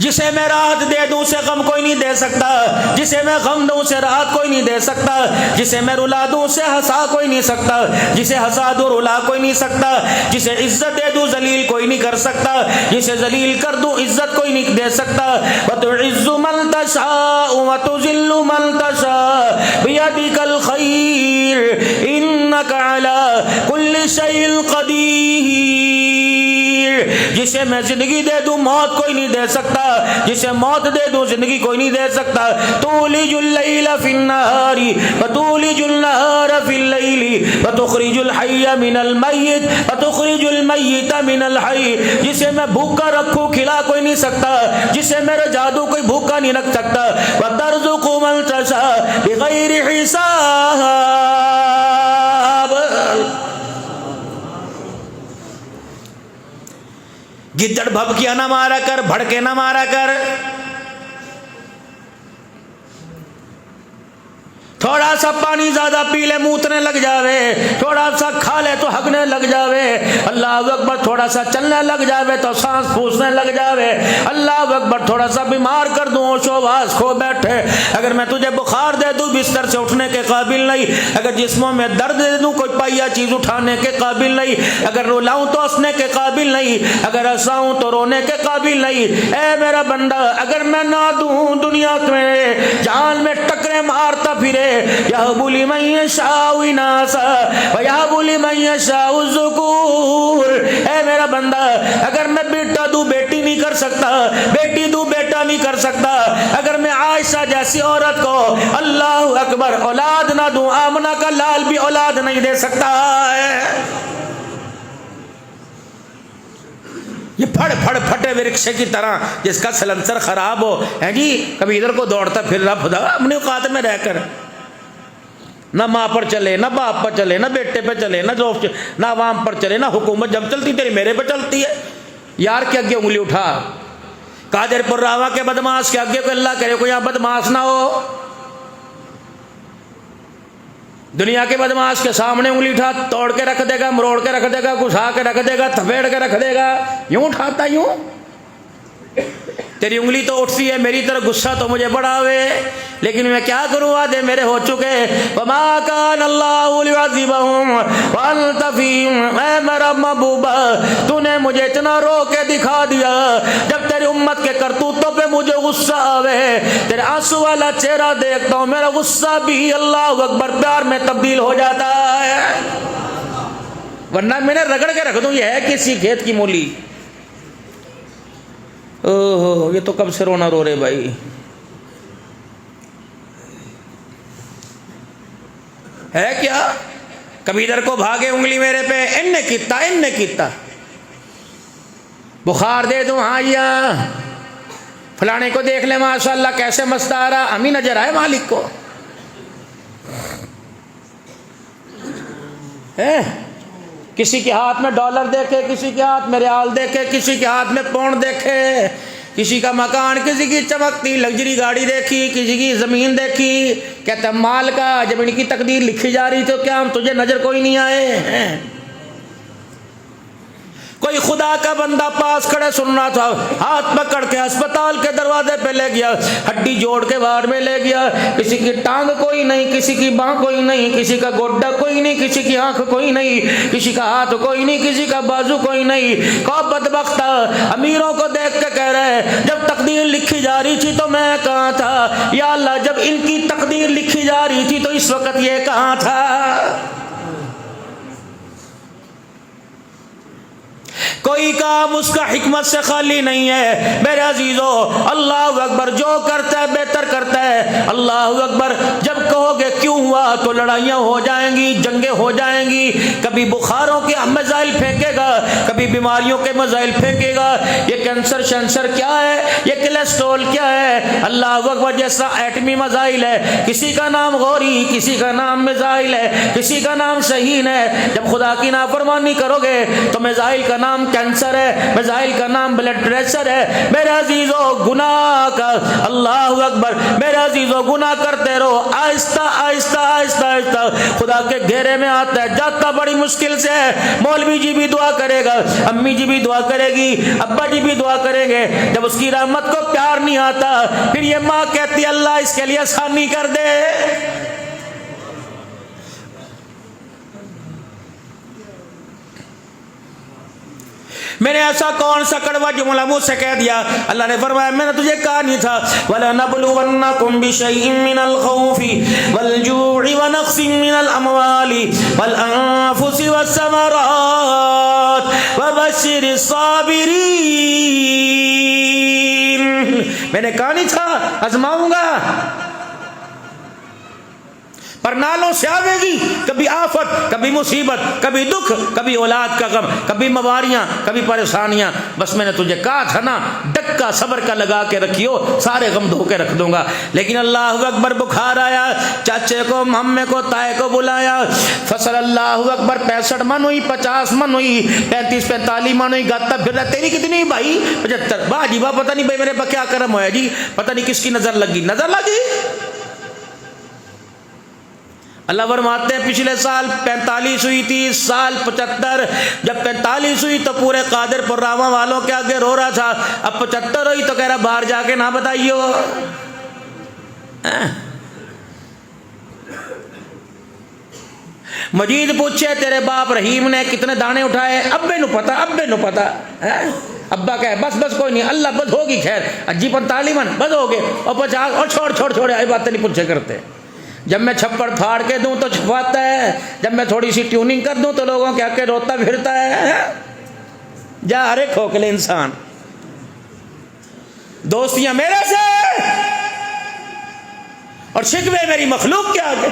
جسے میں راحت دے دوں اسے غم کوئی نہیں دے سکتا، جسے میں غم دوں اسے راحت کوئی نہیں دے سکتا، جسے میں رلا دوں اسے ہنسا کوئی نہیں سکتا، جسے ہنسا دوں رلا کوئی نہیں سکتا، جسے عزت دے دوں ذلیل کوئی نہیں کر سکتا، جسے ذلیل کر دوں عزت کوئی نہیں دے سکتا۔ وَتُعِزُّ مَن تَشَاءُ وَتُذِلُّ مَن تَشَاءُ بِيَدِكَ الْخَيْرُ إِنَّكَ عَلَى كُلِّ شَيْءٍ قَدِيرٌ۔ جسے میں زندگی دے دوں موت کوئی نہیں دے سکتا، جسے موت دے دوں زندگی کوئی نہیں دے سکتا۔ تولج اللیل فی النہار وتولج النہار فی اللیل وتخرج الحی من المیت وتخرج المیت من الحی۔ جسے میں بھوکا رکھوں کھلا کوئی نہیں سکتا، جسے میرا جادو کوئی بھوکا نہیں رکھ سکتا۔ وترزق من تشاء بغیر حساب۔ گدڑ بھبکیاں نہ مارا کر، بھڑکے نہ مارا کر، تھوڑا سا پانی زیادہ پی لے موتنے لگ جاوے، تھوڑا سا کھا لے تو ہگنے لگ جاوے، اللہ اکبر، تھوڑا سا چلنے لگ جاوے تو سانس پھونسنے لگ جاوے، اللہ اکبر، تھوڑا سا بیمار کر دوں ہوشو واس کھو بیٹھے، اگر میں تجھے بخار دے دوں بستر سے اٹھنے کے قابل نہیں، اگر جسموں میں درد دے دوں کوئی پہیا چیز اٹھانے کے قابل نہیں، اگر رلاؤں تو ہنسنے کے قابل نہیں، اگر ہنساؤں تو رونے کے قابل نہیں۔ اے میرا بندہ، اگر میں نہ دوں دنیا میں جان میں ٹکرے مارتا پھرے، یَهْبُ لِمَن یَشَاءُ إِنَاثًا وَیَهْبُ لِمَن یَشَاءُ الذُّکُورَ۔ اے میرا بندہ، اگر میں بیٹا دوں بیٹی نہیں کر سکتا، بیٹی دوں بیٹا نہیں کر سکتا، اگر میں عائشہ جیسی عورت کو اللہ اکبر اولاد نہ دوں، آمنہ کا لال بھی اولاد نہیں دے سکتا ہے۔ یہ پھڑ پھٹے ہوئے رکشے کی طرح جس کا سلنسر خراب ہو، ہے جی، کبھی ادھر کو دوڑتا پھر رہا، خدا اپنی اوقات میں رہ کر نہ ماں پر چلے، نہ باپ پر چلے، نہ بیٹے پہ چلے، نہ دوست، نہ عوام پر چلے، نہ حکومت جب چلتی تیری میرے پہ چلتی ہے۔ یار کے آگے انگلی اٹھا، قادر پر راوا کے بدماش کے آگے کوئی اللہ کرے کوئی یہاں بدماش نہ ہو، دنیا کے بدماش کے سامنے انگلی اٹھا، توڑ کے رکھ دے گا، مروڑ کے رکھ دے گا، گھسا کے رکھ دے گا، تھپیڑ کے رکھ دے گا، یوں اٹھاتا یوں۔ تیری انگلی تو اٹھتی ہے میری طرف، غصہ تو مجھے بڑا ہوئے، لیکن میں کیا کروں، وعدے میرے ہو چکے۔ وما کان اللہ لیعذبہم وانت فیہم۔ اے میرا محبوبہ، تو نے مجھے اتنا رو کے دکھا دیا، جب تیری امت کے کرتوتوں پہ مجھے غصہ آوے، تیرے آنسو والا چہرہ دیکھتا ہوں، میرا غصہ بھی اللہ اکبر پیار میں تبدیل ہو جاتا ہے، ورنہ میں نے رگڑ کے رکھ دوں یہ ہے کسی کھیت کی مولی۔ اوہ، یہ تو کب سے رونا رو رہے بھائی، ہے کیا؟ کبھی ادھر کو بھاگے انگلی میرے پہ، ان نے کیتا، بخار دے دوں، ہاں یا فلانے کو دیکھ لے ماشاءاللہ کیسے مست آ رہا، ہمیں نظر آئے مالک کو، ہے کسی کے ہاتھ میں ڈالر دیکھے، کسی کے ہاتھ میں ریال دیکھے، کسی کے ہاتھ میں پاؤنڈ دیکھے، کسی کا مکان، کسی کی چمکتی لگژری گاڑی دیکھی، کسی کی زمین دیکھی، کہتا مال کا، جب ان کی تقدیر لکھی جا رہی تو کیا ہم تجھے نظر کوئی نہیں آئے ہیں؟ کوئی خدا کا بندہ پاس کھڑے سننا تھا، ہاتھ پکڑ کے ہسپتال کے دروازے پہ لے گیا، ہڈی جوڑ کے باہر میں لے گیا، کسی کی ٹانگ کوئی نہیں، کسی کی باں کوئی نہیں، کسی کا گوڈا کوئی نہیں، کسی کی آنکھ کوئی نہیں، کسی کا ہاتھ کوئی نہیں، کسی کا بازو کوئی نہیں۔ کو بدبختہ امیروں کو دیکھ کے کہہ رہے، جب تقدیر لکھی جا رہی تھی تو میں کہاں تھا یا اللہ، جب ان کی تقدیر لکھی جا رہی تھی تو اس وقت یہ کہاں تھا؟ کوئی کام اس کا حکمت سے خالی نہیں ہے میرے عزیزو۔ اللہ اکبر، جو کرتا ہے بہتر کرتا ہے، اللہ اکبر۔ جب کہو گے کیوں ہوا تو لڑائیاں ہو جائیں گی، جنگیں ہو جائیں گی، کبھی بخاروں کے میزائل پھینکے گا، کبھی بیماریوں کے میزائل پھینکے گا، یہ کینسر شینسر کیا ہے، یہ کولیسٹرول کیا ہے، اللہ اکبر، جیسا ایٹمی میزائل ہے، کسی کا نام غوری، کسی کا نام میزائل ہے، کسی کا نام شہین ہے۔ جب خدا کی نافرمانی کرو گے تو میزائل کا نام کینسر ہے، میزائل کا نام بلڈ پریشر ہے۔ میرے عزیزو گناہ کا، اللہ اکبر، میرے عزیزو گناہ کرتے رہو، آہستہ آہستہ آہستہ آہستہ خدا کے گھیرے میں آتا ہے، جاتا بڑی مشکل سے ہے۔ مولوی جی بھی دعا دعا کرے گا, امی جی بھی دعا کرے گی, ابا جی بھی دعا کریں گے. جب اس کی رحمت کو پیار نہیں آتا, پھر یہ ماں کہتی اللہ اس کے لیے آسانی کر دے. میں نے ایسا کون سا کڑوا جملہ منہ سے کہہ دیا؟ اللہ نے فرمایا میں نے تجھے کہا نہیں تھا وَلَنَبْلُوَنَّكُمْ بِشَيْءٍ مِّنَ الْخَوْفِ وَالْجُوعِ وَنَقْصٍ مِّنَ الْأَمْوَالِ وَالْأَنفُسِ وَالثَّمَرَاتِ وَبَشِّرِ الصَّابِرِينَ. میں نے کہا نہیں تھا آزماؤں گا؟ پر نالوں سے آوے گی, کبھی آفت, کبھی مصیبت, کبھی دکھ, کبھی اولاد کا غم, کبھی مواریاں, کبھی پریشانیاں. بس میں نے تجھے کہا تھا نا ڈکا صبر کا لگا کے رکھیو, سارے غم دھو کے رکھ دوں گا. لیکن اللہ اکبر بخار آیا, چاچے کو مامے کو تائے کو بلایا, فصل اللہ اکبر 65 من ہوئی, 50 من ہوئی, 35-45 من ہوئی, گاتا پھر رہا. تیری کتنی بھائی؟ 75. واہ جی واہ, پتہ نہیں بھائی میرے پا کیا کرم ہوا جی, پتہ نہیں کس کی نظر لگی. نظر لگی. اللہ فرماتے ہیں پچھلے سال 45 ہوئی تھی, سال 75. جب 45 ہوئی تو پورے قادر پراواں والوں کے آگے رو رہا تھا. اب 75 ہوئی تو کہہ رہا باہر جا کے نہ بتائیو. مجید پوچھے تیرے باپ رحیم نے کتنے دانے اٹھائے؟ ابے نو پتا, ابے نو پتا. ابا کہے بس بس کوئی نہیں, اللہ بس ہوگی خیر. اجی 45 من بس ہو گئے, اور 50 اور چھوڑ آئی باتیں نہیں پوچھے کرتے. جب میں چھپڑ پھاڑ کے دوں تو چھپاتا ہے, جب میں تھوڑی سی ٹیوننگ کر دوں تو لوگوں کے حق روتا پھرتا ہے. جا ہر ایک کھوکھلے انسان, دوستیاں میرے سے اور شکوے میری مخلوق کے آگے.